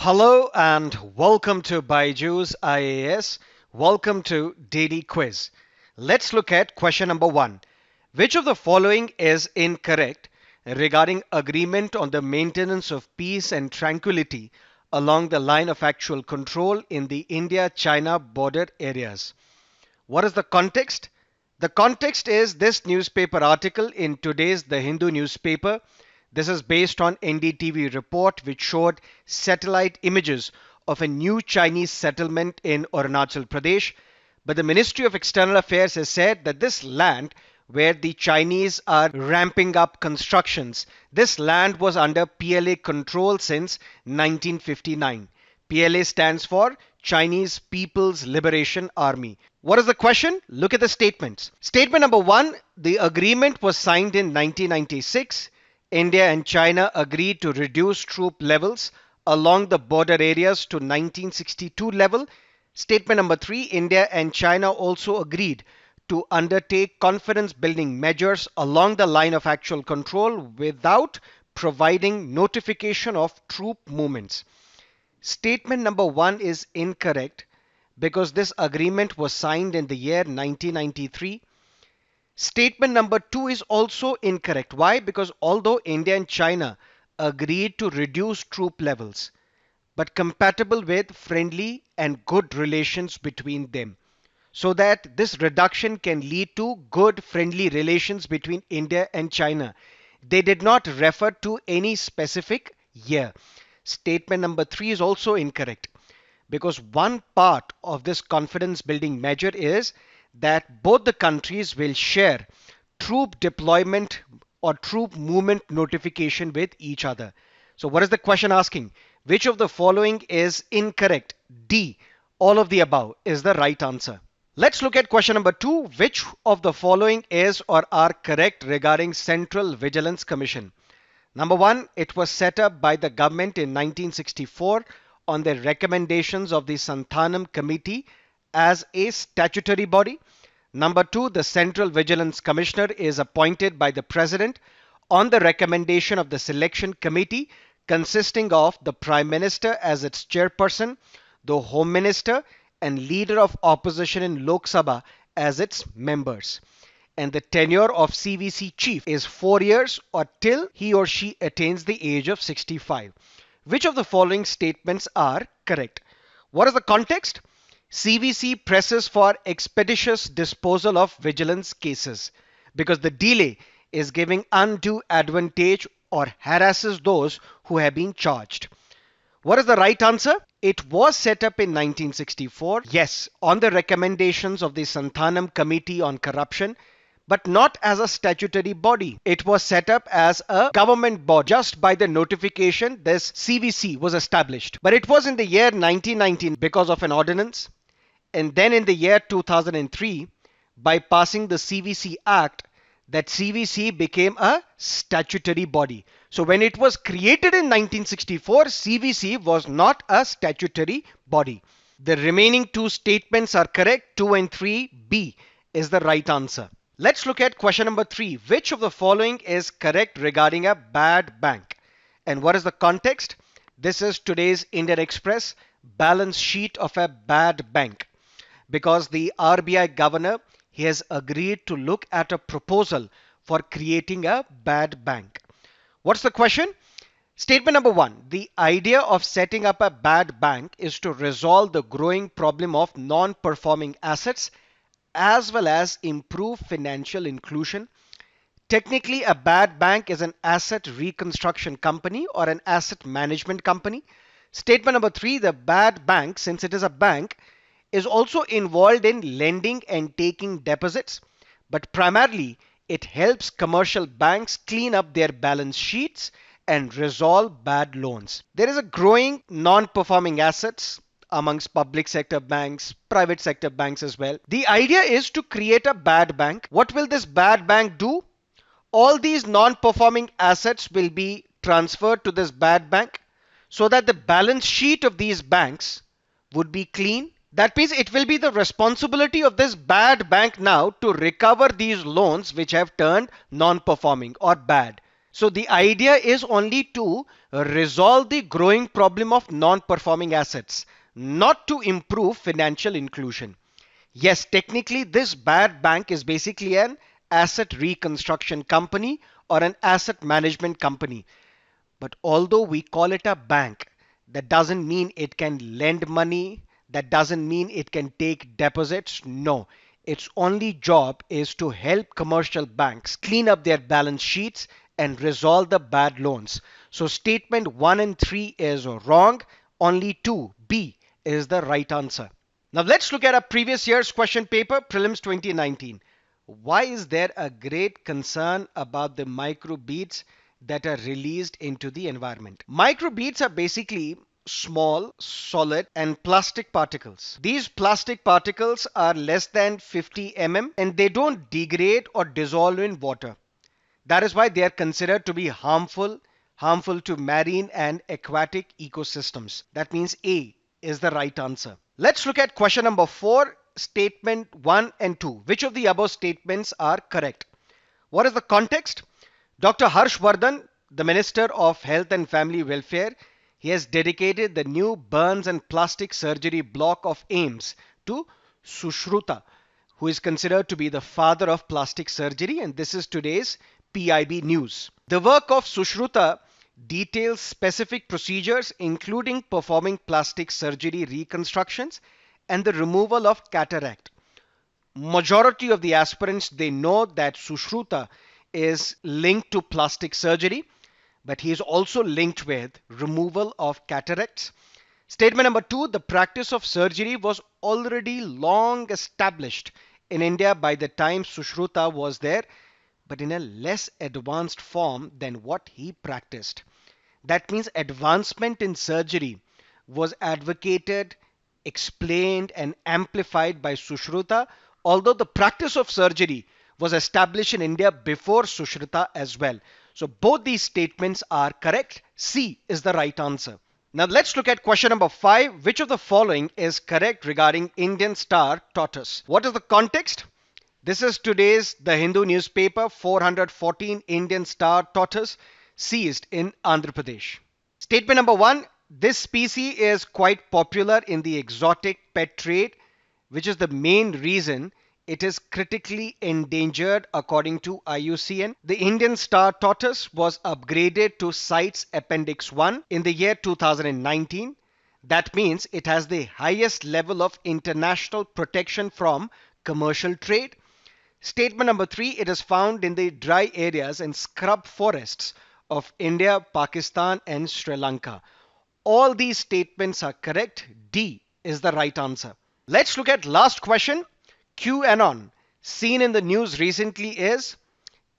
Hello and welcome to Byju's IAS. Welcome to Daily Quiz. Let's look at question number 1. Which of the following is incorrect regarding agreement on the maintenance of peace and tranquility along the line of actual control in the India-China border areas? What is the context? The context is this newspaper article in today's The Hindu newspaper. This is based on NDTV report which showed satellite images of a new Chinese settlement in Arunachal Pradesh. But the Ministry of External Affairs has said that this land where the Chinese are ramping up constructions, this land was under PLA control since 1959. PLA stands for Chinese People's Liberation Army. What is the question? Look at the statements. Statement number 1, the agreement was signed in 1996. India and China agreed to reduce troop levels along the border areas to 1962 level. Statement number 3, India and China also agreed to undertake confidence building measures along the line of actual control without providing notification of troop movements. Statement number 1 is incorrect because this agreement was signed in the year 1993. Statement number 2 is also incorrect. Why? Because although India and China agreed to reduce troop levels, but compatible with friendly and good relations between them, so that this reduction can lead to good friendly relations between India and China. They did not refer to any specific year. Statement number 3 is also incorrect because one part of this confidence building measure is that both the countries will share troop deployment or troop movement notification with each other. So what is the question asking? Which of the following is incorrect? D. All of the above is the right answer. Let's look at question number 2. Which of the following is or are correct regarding Central Vigilance Commission? Number 1, it was set up by the government in 1964 on the recommendations of the Santhanam Committee as a statutory body. Number 2, the Central Vigilance Commissioner is appointed by the President on the recommendation of the Selection Committee consisting of the Prime Minister as its chairperson, the Home Minister and Leader of Opposition in Lok Sabha as its members. And the tenure of CVC chief is 4 years or till he or she attains the age of 65. Which of the following statements are correct? What is the context? CVC presses for expeditious disposal of vigilance cases because the delay is giving undue advantage or harasses those who have been charged. What is the right answer? It was set up in 1964, yes, on the recommendations of the Santhanam Committee on Corruption, but not as a statutory body. It was set up as a government body. Just by the notification, this CVC was established. But it was in the year 1919 because of an ordinance. And then in the year 2003, by passing the CVC Act, that CVC became a statutory body. So when it was created in 1964, CVC was not a statutory body. The remaining two statements are correct. 2 and 3B is the right answer. Let's look at question number 3. Which of the following is correct regarding a bad bank? And what is the context? This is today's Indian Express balance sheet of a bad bank. Because the RBI governor, he has agreed to look at a proposal for creating a bad bank. What's the question? Statement number 1. The idea of setting up a bad bank is to resolve the growing problem of non-performing assets as well as improve financial inclusion. Technically, a bad bank is an asset reconstruction company or an asset management company. Statement number 3. The bad bank, since it is a bank, is also involved in lending and taking deposits, but primarily it helps commercial banks clean up their balance sheets and resolve bad loans. There is a growing non-performing assets amongst public sector banks, private sector banks as well. The idea is to create a bad bank. What will this bad bank do? All these non-performing assets will be transferred to this bad bank so that the balance sheet of these banks would be clean. That means it will be the responsibility of this bad bank now to recover these loans which have turned non-performing or bad. So the idea is only to resolve the growing problem of non-performing assets, not to improve financial inclusion. Yes, technically this bad bank is basically an asset reconstruction company or an asset management company. But although we call it a bank, that doesn't mean it can lend money. That doesn't mean it can take deposits. No, its only job is to help commercial banks clean up their balance sheets and resolve the bad loans. So statement 1 and 3 is wrong. Only 2, B, is the right answer. Now let's look at a previous year's question paper, Prelims 2019. Why is there a great concern about the microbeads that are released into the environment? Microbeads are basically small, solid, and plastic particles. These plastic particles are less than 50 mm and they don't degrade or dissolve in water. That is why they are considered to be harmful to marine and aquatic ecosystems. That means A is the right answer. Let's look at question number 4, statement 1 and 2. Which of the above statements are correct? What is the context? Dr. Harsh Vardhan, the Minister of Health and Family Welfare, he has dedicated the new burns and plastic surgery block of AIIMS to Sushruta, who is considered to be the father of plastic surgery, and this is today's PIB news. The work of Sushruta details specific procedures including performing plastic surgery reconstructions and the removal of cataract. Majority of the aspirants, they know that Sushruta is linked to plastic surgery, but he is also linked with removal of cataracts. Statement number 2, the practice of surgery was already long established in India by the time Sushruta was there, but in a less advanced form than what he practiced. That means advancement in surgery was advocated, explained, and amplified by Sushruta, although the practice of surgery was established in India before Sushruta as well. So both these statements are correct. C is the right answer. Now let's look at question number 5. Which of the following is correct regarding Indian Star tortoise? What is the context? This is today's The Hindu newspaper. 414 Indian Star tortoise seized in Andhra Pradesh. Statement number 1. This species is quite popular in the exotic pet trade, which is the main reason it is critically endangered according to IUCN. The Indian Star tortoise was upgraded to CITES Appendix 1 in the year 2019. That means it has the highest level of international protection from commercial trade. Statement number 3, it is found in the dry areas and scrub forests of India, Pakistan, and Sri Lanka. All these statements are correct. D is the right answer. Let's look at last question. QAnon, seen in the news recently, is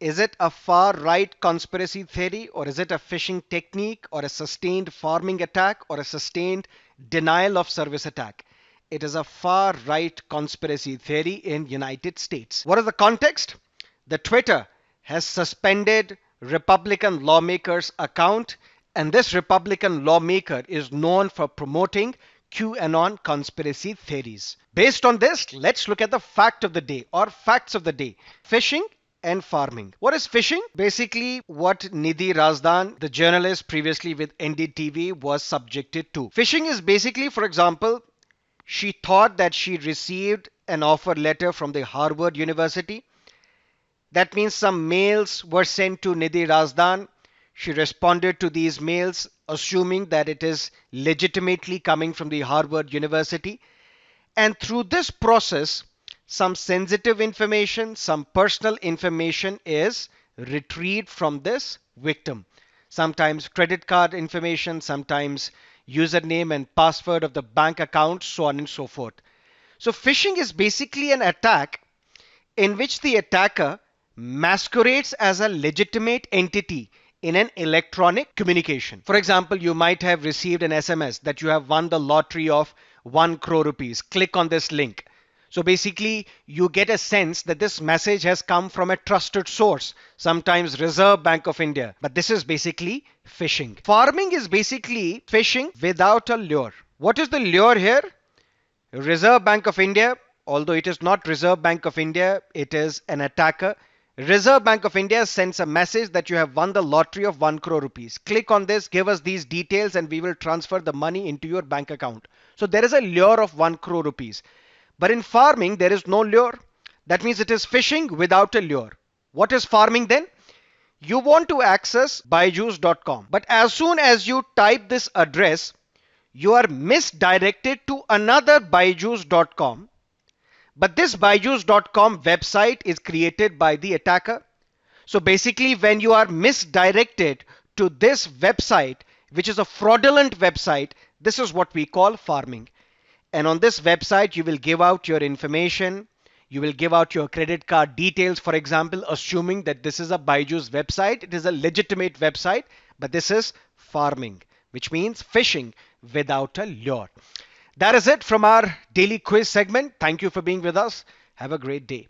it a far-right conspiracy theory, or is it a phishing technique, or a sustained farming attack, or a sustained denial of service attack? It is a far-right conspiracy theory in United States. What is the context? The Twitter has suspended Republican lawmaker's account, and this Republican lawmaker is known for promoting QAnon conspiracy theories. Based on this, let's look at the fact of the day or facts of the day. Phishing and farming. What is phishing? Basically, what Nidhi Razdan, the journalist previously with NDTV, was subjected to. Phishing is basically, for example, she thought that she received an offer letter from the Harvard University. That means some mails were sent to Nidhi Razdan. She responded to these mails assuming that it is legitimately coming from the Harvard University. And through this process, some sensitive information, some personal information is retrieved from this victim. Sometimes credit card information, sometimes username and password of the bank account, so on and so forth. So phishing is basically an attack in which the attacker masquerades as a legitimate entity in an electronic communication. For example, you might have received an SMS that you have won the lottery of 1 crore rupees. Click on this link. So basically, you get a sense that this message has come from a trusted source, sometimes Reserve Bank of India. But this is basically phishing. Farming is basically phishing without a lure. What is the lure here? Reserve Bank of India, although it is not Reserve Bank of India, it is an attacker. Reserve Bank of India sends a message that you have won the lottery of 1 crore rupees. Click on this, give us these details, and we will transfer the money into your bank account. So there is a lure of 1 crore rupees. But in farming, there is no lure. That means it is fishing without a lure. What is farming then? You want to access byju's.com, but as soon as you type this address, you are misdirected to another byju's.com. But this byju's.com website is created by the attacker. So basically, when you are misdirected to this website, which is a fraudulent website, this is what we call farming. And on this website, you will give out your information. You will give out your credit card details, for example, assuming that this is a Byju's website. It is a legitimate website, but this is farming, which means fishing without a lure. That is it from our daily quiz segment. Thank you for being with us. Have a great day.